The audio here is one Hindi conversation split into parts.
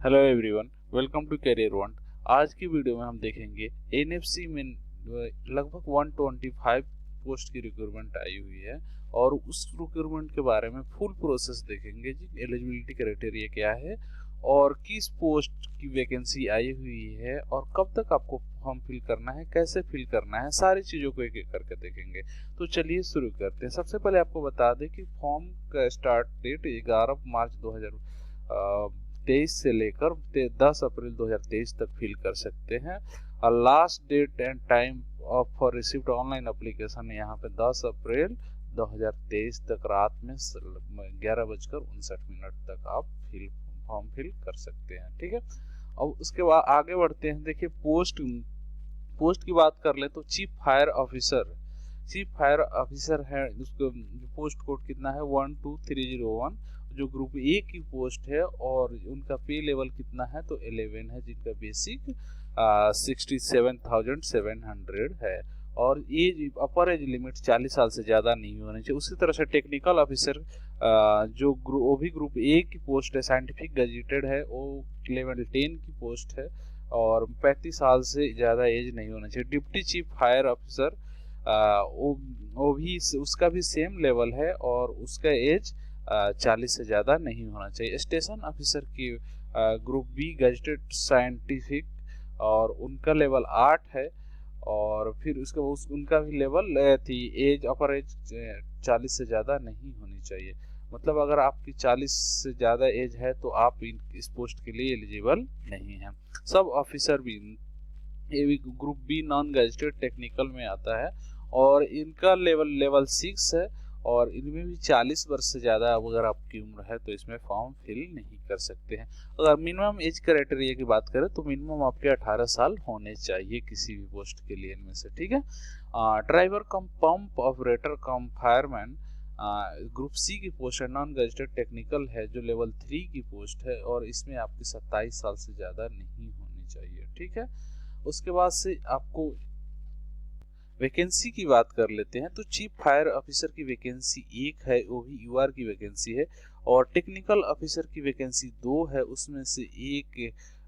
Hello everyone, welcome to career one. आज की वीडियो में हम देखेंगे एनएफसी में लगभग 125 पोस्ट की रिक्रूटमेंट आई हुई है और उस रिक्रूटमेंट के बारे में फुल प्रोसेस देखेंगे जी। एलिजिबिलिटी क्राइटेरिया क्या है और किस पोस्ट की वैकेंसी आई हुई है और कब तक आपको फॉर्म फिल करना है, कैसे फिल करना है, सारी चीज़ों को एक एक करके देखेंगे। तो चलिए शुरू करते हैं। सबसे पहले आपको बता दें कि फॉर्म का स्टार्ट डेट 11 मार्च 2023 से लेकर 10 अप्रैल 2023 तक फिल कर सकते हैं। और last date and time for received online application यहाँ पे 10 अप्रैल 2023 तक रात में 11:59 तक आप फॉर्म फिल कर सकते हैं। ठीक है, अब उसके बाद आगे बढ़ते हैं। देखिए पोस्ट की बात कर ले तो चीफ फायर ऑफिसर है। उसको पोस्ट कोड कितना है 12301, जो ग्रुप ए की पोस्ट है और उनका पे लेवल कितना है तो 11 है, जिनका बेसिक 67,700 है और एज अपर एज लिमिट 40 साल से ज़्यादा नहीं होनी चाहिए। उसी तरह से टेक्निकल ऑफिसर जो वो भी ग्रुप ए की पोस्ट है, साइंटिफिक गजेटेड है, वो लेवल 10 की पोस्ट है और 35 साल से ज़्यादा एज नहीं होना चाहिए। डिप्टी चीफ फायर ऑफिसर वो भी उसका भी सेम लेवल है और उसका एज 40 से ज़्यादा नहीं होना चाहिए। स्टेशन ऑफिसर की ग्रुप बी गजेटेड साइंटिफिक और उनका लेवल 8 है और फिर उनका भी लेवल थी एज अपर एज 40 से ज़्यादा नहीं होनी चाहिए। मतलब अगर आपकी 40 से ज़्यादा एज है तो आप इस पोस्ट के लिए एलिजिबल नहीं हैं। सब ऑफिसर भी ये भी group B non gazetted technical में आता है और इनका लेवल 6 है और इनमें भी 40 वर्ष से ज़्यादा अगर आपकी उम्र है तो इसमें फॉर्म फिल नहीं कर सकते हैं। अगर मिनिमम एज क्राइटेरिया की बात करें तो मिनिमम आपके 18 साल होने चाहिए किसी भी पोस्ट के लिए इनमें से। ठीक है, driver cum pump operator cum fireman group C की पोस्ट है, नॉन गजेटेड टेक्निकल है, जो लेवल 3 की पोस्ट है और इसमें आपकी 27 साल से ज़्यादा नहीं होनी चाहिए। ठीक है, उसके बाद से आपको वैकेंसी की बात कर लेते हैं। तो चीफ फायर ऑफिसर की वैकेंसी 1 है, वो भी यूआर की वैकेंसी है और टेक्निकल ऑफिसर की वैकेंसी 2 है, उसमें से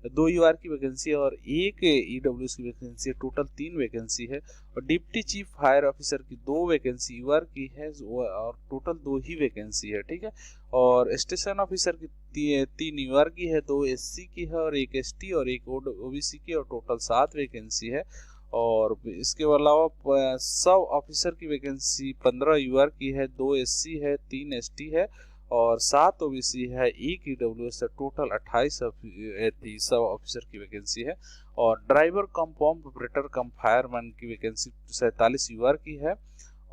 दो यूआर की वैकेंसी और एक ईडब्ल्यूएस की वैकेंसी है। टोटल 3 वैकेंसी है और डिप्टी चीफ फायर ऑफिसर की 2 वैकेंसी यूआर की है और टोटल 2 ही वैकेंसी है। ठीक है, और स्टेशन ऑफिसर की 3 यूआर की है, 2 एससी की है और एक एसटी और एक ओबीसी की और टोटल 7 वैकेंसी है। और इसके अलावा सब ऑफिसर की वैकेंसी 15 यूआर की है, 2 एससी है, 3 एसटी है और 7 ओबीसी है, एक ईडब्ल्यूएस है। टोटल 28 सब ऑफिसर की वैकेंसी है और driver cum pump operator cum fireman की वैकेंसी 47 यूआर की है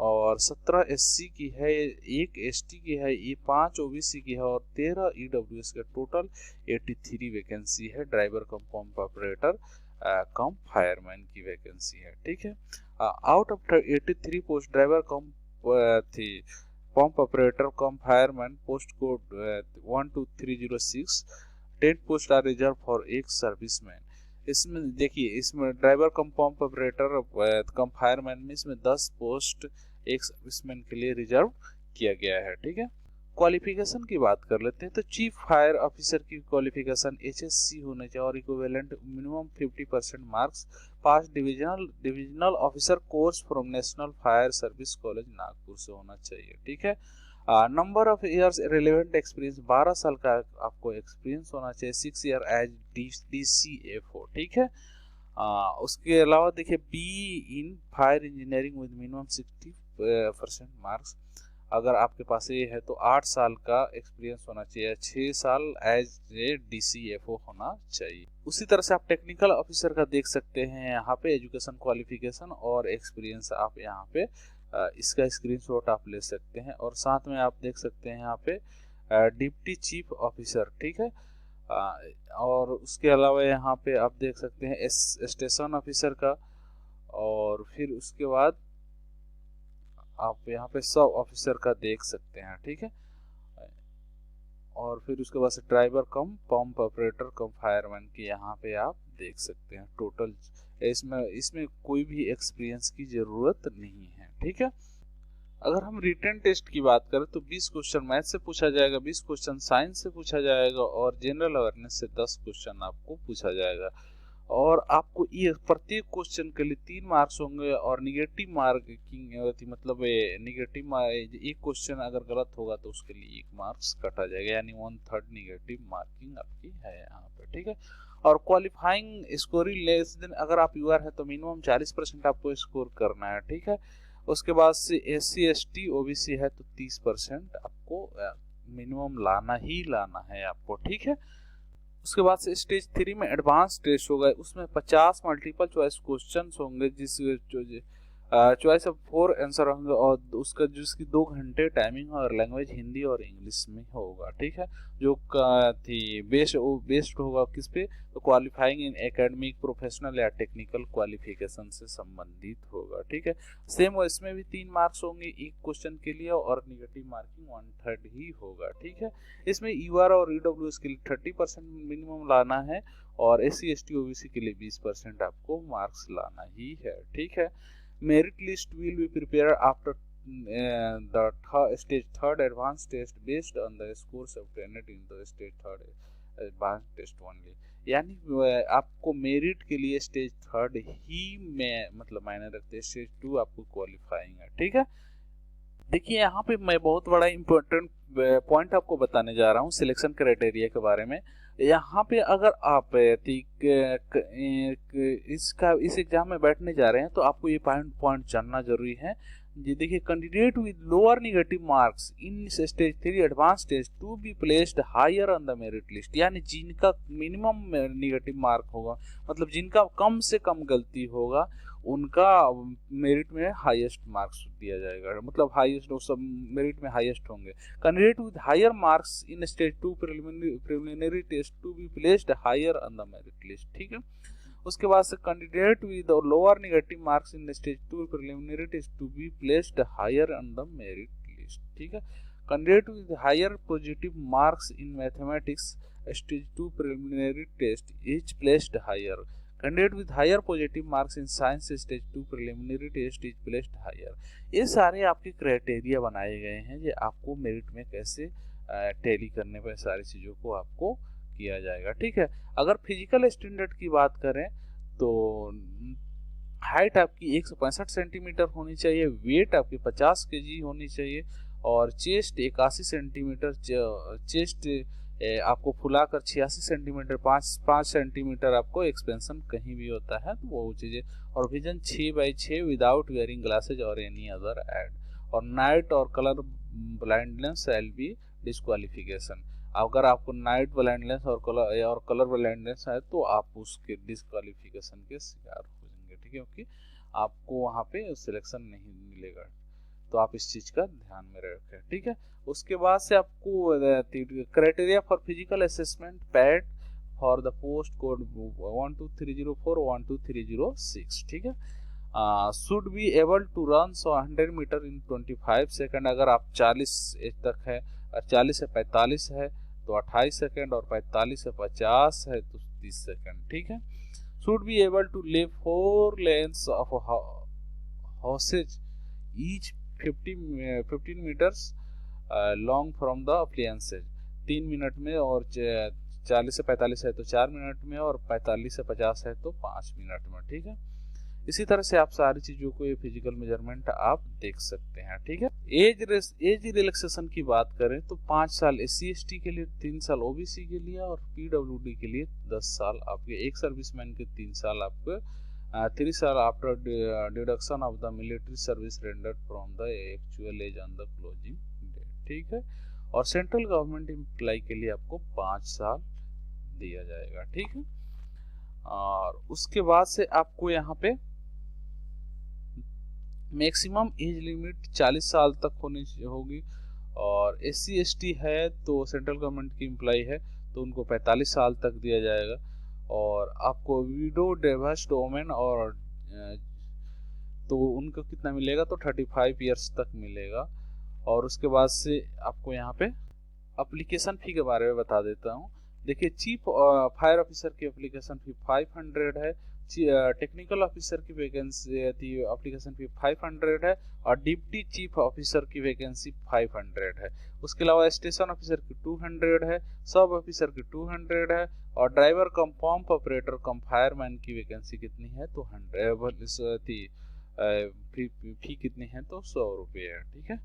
और 17 एससी की है, एक एसटी की है, ये 5 ओबीसी की है और 13 ईडब्ल्यूएस का। टोटल 83 वैकेंसी है driver cum pump operator cum fireman की वैकेंसी है। ठीक है, out of 83 post driver cum थी pump operator cum fireman post code 12306, 10 post are reserve for ex serviceman. इसमें देखिए, इसमें driver cum pump operator cum fireman में इसमें 10 पोस्ट एक सर्विसमैन के लिए रिजर्व किया गया है। ठीक है, क्वालिफिकेशन की बात कर लेते हैं। तो चीफ फायर ऑफिसर की क्वालिफिकेशन एचएससी होना चाहिए और equivalent minimum 50% marks, pass divisional officer course from national fire service college Nagpur से होना चाहिए। ठीक है, number of years relevant experience 12 साल का आपको एक्सपीरियंस होना चाहिए, 6 ईयर एज DCFO। ठीक है, उसके अलावा देखिए be in fire engineering with minimum 60% marks. अगर आपके पास ये है तो 8 साल का एक्सपीरियंस होना चाहिए, 6 साल एज ए DCFO होना चाहिए। उसी तरह से आप टेक्निकल ऑफिसर का देख सकते हैं यहाँ पे एजुकेशन क्वालिफिकेशन और एक्सपीरियंस आप यहाँ पे इसका स्क्रीनशॉट आप ले सकते हैं और साथ में आप देख सकते हैं यहाँ पे डिप्टी चीफ ऑफिसर। ठीक है, और उसके अलावा यहाँ पे आप देख सकते हैं स्टेशन ऑफिसर का और फिर उसके बाद आप यहाँ पे सब ऑफिसर का देख सकते हैं। ठीक है, और फिर उसके बाद से driver cum pump operator cum fireman की यहाँ पे आप देख सकते हैं। टोटल इसमें कोई भी एक्सपीरियंस की जरूरत नहीं है। ठीक है, अगर हम रिटन टेस्ट की बात करें तो 20 क्वेश्चन मैथ से पूछा जाएगा, 20 क्वेश्चन साइंस से पूछा जाएगा और जनरल अवेयरनेस से 10 क्वेश्चन आपको पूछा जाएगा। और आपको ये प्रत्येक क्वेश्चन के लिए 3 मार्क्स होंगे और निगेटिव मार्किंग मतलब निगेटिव एक क्वेश्चन अगर गलत होगा तो उसके लिए 1 मार्क्स कटा जाएगा, यानी 1/3 निगेटिव मार्किंग आपकी है यहाँ पे, ठीक है। और क्वालिफाइंग स्कोरिंग लेस देन, अगर आप यूआर है तो मिनिमम 40% आपको स्कोर करना है, ठीक है। उसके बाद से SC ST OBC है तो 30% आपको मिनिमम लाना ही लाना है आपको, ठीक है। उसके बाद से स्टेज 3 में एडवांस टेस्ट होगा, उसमें 50 मल्टीपल चॉइस क्वेश्चंस होंगे, जिस चॉइस ऑफ 4 आंसर होंगे और उसका जिसकी 2 घंटे टाइमिंग और लैंग्वेज हिंदी और इंग्लिश में होगा, ठीक है। जो थी बेस्ड होगा किस पे, तो क्वालिफाइंग इन एकेडमिक, प्रोफेशनल या टेक्निकल क्वालिफिकेशन से संबंधित होगा, ठीक है। सेम इसमें भी 3 मार्क्स होंगे एक क्वेश्चन के लिए और निगेटिव मार्किंग 1/3 ही होगा, ठीक है। इसमें यूआर और ईडब्ल्यूएस के लिए 30% मिनिमम लाना है और SC ST OBC के लिए 20% आपको मार्क्स लाना ही है, ठीक है। Merit list will be prepared after the stage 3rd advanced test based on the scores obtained in the stage 3rd advanced test only। यानी आपको मेरिट के लिए स्टेज 3rd ही में मतलब मायने रखते हैं, स्टेज 2 आपको क्वालिफाइंग है, ठीक है। देखिए यहाँ पे मैं बहुत बड़ा इम्पोर्टेंट पॉइंट आपको बताने जा रहा हूँ सिलेक्शन क्राइटेरिया के बारे में। यहाँ पे अगर आप इस एग्जाम में बैठने जा रहे हैं तो आपको ये पॉइंट जानना जरूरी है। जी देखिए, candidate with lower negative marks in stage 3 advance test to be placed higher on the merit list, यानी जिनका मिनिमम नेगेटिव मार्क होगा, मतलब जिनका कम से कम गलती होगा, उनका मेरिट में हाईएस्ट मार्क्स दिया जाएगा, मतलब हाईएस्ट सब मेरिट में हाईएस्ट होंगे। Candidate with higher marks in stage 2 preliminary test to be placed higher on the merit list, ठीक है। उसके बाद से candidate with lower negative marks in stage 2 preliminary test to be placed higher on the merit list, ठीक है। Candidate with higher positive marks in mathematics stage 2 preliminary test is placed higher. Candidate with higher positive marks in science stage 2 preliminary test is placed higher. ये सारे आपके क्राइटेरिया बनाए गए हैं जो आपको मेरिट में कैसे टैली करने पर सारी चीज़ों को आपको किया जाएगा, ठीक है। अगर फिजिकल स्टैंडर्ड की बात करें तो हाइट आपकी 165 सेंटीमीटर होनी चाहिए, वेट आपकी 50 kg होनी चाहिए और चेस्ट 81 सेंटीमीटर, चेस्ट आपको फुलाकर 86 सेंटीमीटर, 5 सेंटीमीटर आपको एक्सपेंशन कहीं भी होता है तो वो चीज़ें, और विजन 6/6 विदाउट वेयरिंग ग्लासेज और एनी अदर एड, और नाइट और colour blindness will be disqualification. अगर आपको नाइट ब्लाइंडनेस और कलर ब्लाइंडनेस है तो आप उसके डिस्क्वालिफिकेशन के शिकार हो जाएंगे, ठीक है, क्योंकि आपको वहाँ पे सिलेक्शन नहीं मिलेगा, तो आप इस चीज का ध्यान में रखें, ठीक है। उसके बाद से आपको criteria for physical assessment pad for the post code 12304 12306, ठीक है। Should be able to run 100 metre in 25 second. अगर आप 40 एज तक है और 40 से 45 है तो 28 सेकंड, और 45 से 50 है तो 30 सेकंड, ठीक है। Should be able to lay 4 lengths of hoses each 15 metres long from the appliances, 3 minute में, और 40 से 45 है तो 4 मिनट में, और 45 से 50 है तो 5 मिनट में, ठीक है। इसी तरह से आप सारी चीजों को ये फिजिकल मेजरमेंट आप देख सकते हैं, ठीक है। एज रिलैक्सेशन की बात करें तो 5 साल SC ST के लिए, 3 साल OBC के लिए और PWD के लिए 10 साल आपके, एक सर्विसमैन के 3 साल आपके 3 साल after deduction of the military service rendered from the actual age on the closing date, ठीक है। और सेंट्रल गवर्नमेंट एम्प्लॉय के लिए आपको 5 साल दिया जाएगा, ठीक है। और उसके बाद से आपको यहाँ पे मैक्सिमम एज लिमिट 40 साल तक होनी होगी, और SC ST है तो सेंट्रल गवर्नमेंट की एम्प्लॉय है तो उनको 45 साल तक दिया जाएगा, और आपको विडो डिवोर्स्ड वोमेन और तो उनको कितना मिलेगा तो 35 ईयर्स तक मिलेगा। और उसके बाद से आपको यहाँ पे एप्लीकेशन फी के बारे में बता देता हूँ। देखिए, चीफ फायर ऑफिसर की एप्लीकेशन फी 500 है, टेक्निकल ऑफिसर की वैकेंसी थी एप्लीकेशन फी 500 है, और डिप्टी चीफ ऑफिसर की वैकेंसी 500 है। उसके अलावा स्टेशन ऑफिसर की 200 है, सब ऑफिसर की 200 है, और driver cum pump operator cum fireman की वैकेंसी कितनी है तो 100 थी। फी कितनी है तो 100 रुपये है। ठीक है,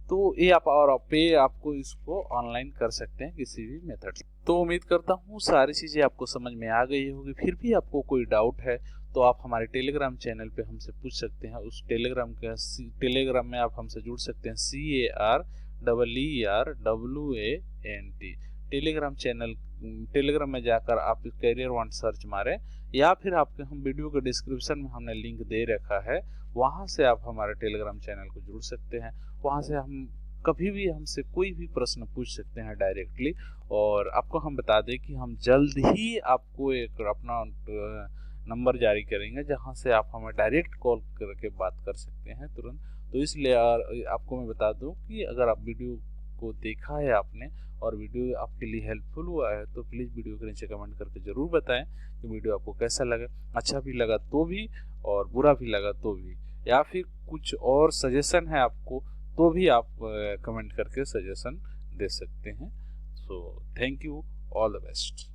तो ये आप और पे आपको इसको ऑनलाइन कर सकते हैं किसी भी मेथड से। तो उम्मीद करता हूँ सारी चीज़ें आपको समझ में आ गई होगी। फिर भी आपको कोई डाउट है तो आप हमारे टेलीग्राम चैनल पे हमसे पूछ सकते हैं। उस टेलीग्राम में आप हमसे जुड़ सकते हैं, CAREERWANT टेलीग्राम चैनल। टेलीग्राम में जाकर आप कैरियर वांट सर्च मारें, या फिर आपके हम वीडियो के डिस्क्रिप्शन में हमने लिंक दे रखा है, वहाँ से आप हमारे टेलीग्राम चैनल को जुड़ सकते हैं। वहाँ से हम कभी भी हमसे कोई भी प्रश्न पूछ सकते हैं डायरेक्टली, और आपको हम बता दें कि हम जल्द ही आपको एक अपना नंबर जारी करेंगे जहां से आप हमें डायरेक्ट कॉल करके बात कर सकते हैं तुरंत। तो इसलिए आपको मैं बता दूं कि अगर आप वीडियो को देखा है आपने और वीडियो आपके लिए हेल्पफुल हुआ है तो प्लीज़ वीडियो के नीचे कमेंट करके ज़रूर बताएं कि वीडियो आपको कैसा लगा। अच्छा भी लगा तो भी, और बुरा भी लगा तो भी, या फिर कुछ और सजेशन है आपको तो भी आप कमेंट करके सजेशन दे सकते हैं। So thank you, all the best.